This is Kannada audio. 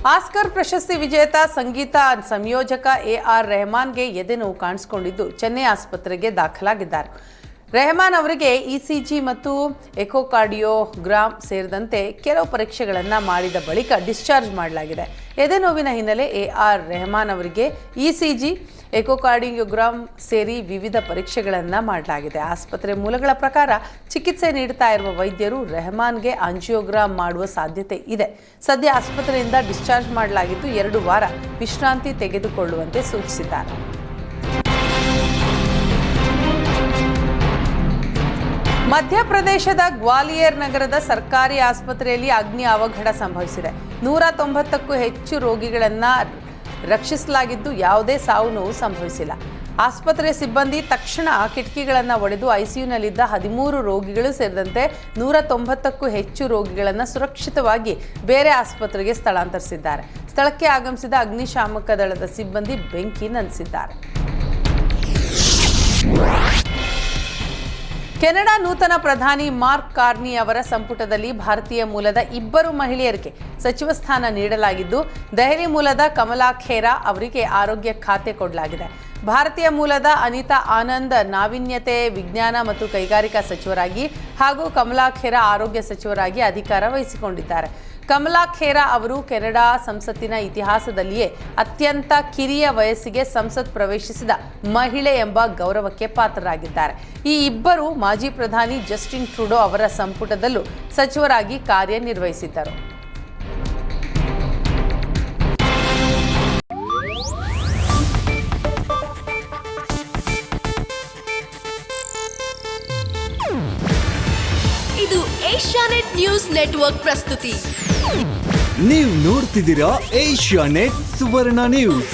ಆಸ್ಕರ್ ಪ್ರಶಸ್ತಿ ವಿಜೇತ ಸಂಗೀತ ಸಂಯೋಜಕ ಎಆರ್ ರೆಹಮಾನ್ಗೆ ಎದೆನೋವು ಕಾಣಿಸಿಕೊಂಡಿದ್ದು ಚೆನ್ನೈ ಆಸ್ಪತ್ರೆಗೆ ದಾಖಲಾಗಿದ್ದಾರೆ. ರೆಹಮಾನ್ ಅವರಿಗೆ ಇಸಿಜಿ ಮತ್ತು ಎಕೋಕಾರ್ಡಿಯೋಗ್ರಾಮ್ ಸೇರಿದಂತೆ ಕೆಲವು ಪರೀಕ್ಷೆಗಳನ್ನು ಮಾಡಿದ ಬಳಿಕ ಡಿಸ್ಚಾರ್ಜ್ ಮಾಡಲಾಗಿದೆ. ಎದೆನೋವಿನ ಹಿನ್ನೆಲೆ ಎಆರ್ ರೆಹಮಾನ್ ಅವರಿಗೆ ಇಸಿಜಿ, ಎಕೋಕಾರ್ಡಿಯೋಗ್ರಾಮ್ ಸೇರಿ ವಿವಿಧ ಪರೀಕ್ಷೆಗಳನ್ನು ಮಾಡಲಾಗಿದೆ. ಆಸ್ಪತ್ರೆ ಮೂಲಗಳ ಪ್ರಕಾರ ಚಿಕಿತ್ಸೆ ನೀಡುತ್ತಾ ಇರುವ ವೈದ್ಯರು ರೆಹಮಾನ್ಗೆ ಆಂಜಿಯೋಗ್ರಾಮ್ ಮಾಡುವ ಸಾಧ್ಯತೆ ಇದೆ. ಸದ್ಯ ಆಸ್ಪತ್ರೆಯಿಂದ ಡಿಸ್ಚಾರ್ಜ್ ಮಾಡಲಾಗಿದ್ದು 2 ವಾರ ವಿಶ್ರಾಂತಿ ತೆಗೆದುಕೊಳ್ಳುವಂತೆ ಸೂಚಿಸಿದ್ದಾರೆ. ಮಧ್ಯಪ್ರದೇಶದ ಗ್ವಾಲಿಯರ್ ನಗರದ ಸರ್ಕಾರಿ ಆಸ್ಪತ್ರೆಯಲ್ಲಿ ಅಗ್ನಿ ಅವಘಡ ಸಂಭವಿಸಿದೆ. 190ಕ್ಕೂ ಹೆಚ್ಚು ರೋಗಿಗಳನ್ನು ರಕ್ಷಿಸಲಾಗಿದ್ದು ಯಾವುದೇ ಸಾವು ನೋವು ಸಂಭವಿಸಿಲ್ಲ. ಆಸ್ಪತ್ರೆ ಸಿಬ್ಬಂದಿ ತಕ್ಷಣ ಕಿಟಕಿಗಳನ್ನು ಒಡೆದು ಐಸಿಯುನಲ್ಲಿದ್ದ 13 ರೋಗಿಗಳು ಸೇರಿದಂತೆ 190ಕ್ಕೂ ಹೆಚ್ಚು ರೋಗಿಗಳನ್ನು ಸುರಕ್ಷಿತವಾಗಿ ಬೇರೆ ಆಸ್ಪತ್ರೆಗೆ ಸ್ಥಳಾಂತರಿಸಿದ್ದಾರೆ. ಸ್ಥಳಕ್ಕೆ ಆಗಮಿಸಿದ ಅಗ್ನಿಶಾಮಕ ದಳದ ಸಿಬ್ಬಂದಿ ಬೆಂಕಿ ನಂದಿಸಿದ್ದಾರೆ. ಕೆನಡಾ ನೂತನ ಪ್ರಧಾನಿ ಮಾರ್ಕ್ ಕಾರ್ನಿ ಅವರ ಸಂಪುಟದಲ್ಲಿ ಭಾರತೀಯ ಮೂಲದ 2 ಮಹಿಳೆಯರಿಗೆ ಸಚಿವ ಸ್ಥಾನ ನೀಡಲಾಗಿದ್ದು, ದೆಹಲಿ ಮೂಲದ ಕಮಲಾ ಖೇರಾ ಅವರಿಗೆ ಆರೋಗ್ಯ ಖಾತೆ ಕೊಡಲಾಗಿದೆ. ಭಾರತೀಯ ಮೂಲದ ಅನಿತಾ ಆನಂದ್ ನಾವೀನ್ಯತೆ, ವಿಜ್ಞಾನ ಮತ್ತು ಕೈಗಾರಿಕಾ ಸಚಿವರಾಗಿ ಹಾಗೂ ಕಮಲಾ ಖೇರಾ ಆರೋಗ್ಯ ಸಚಿವರಾಗಿ ಅಧಿಕಾರ ವಹಿಸಿಕೊಂಡಿದ್ದಾರೆ. ಕಮಲಾ ಖೇರಾ ಅವರು ಕೆನಡಾ ಸಂಸತ್ತಿನ ಇತಿಹಾಸದಲ್ಲಿಯೇ ಅತ್ಯಂತ ಕಿರಿಯ ವಯಸ್ಸಿಗೆ ಸಂಸತ್ ಪ್ರವೇಶಿಸಿದ ಮಹಿಳೆ ಎಂಬ ಗೌರವಕ್ಕೆ ಪಾತ್ರರಾಗಿದ್ದಾರೆ. ಈ 2 ಮಾಜಿ ಪ್ರಧಾನಿ ಜಸ್ಟಿನ್ ಟ್ರೂಡೋ ಅವರ ಸಂಪುಟದಲ್ಲೂ ಸಚಿವರಾಗಿ ಕಾರ್ಯನಿರ್ವಹಿಸಿದ್ದರು. ಇದು ಏಷ್ಯಾನೆಟ್ ನ್ಯೂಸ್ ನೆಟ್ವರ್ಕ್ ಪ್ರಸ್ತುತಿ. ನೀವು ನೋಡ್ತಿದ್ದೀರಾ ಏಷ್ಯಾನೆಟ್ ಸುವರ್ಣ ನ್ಯೂಸ್.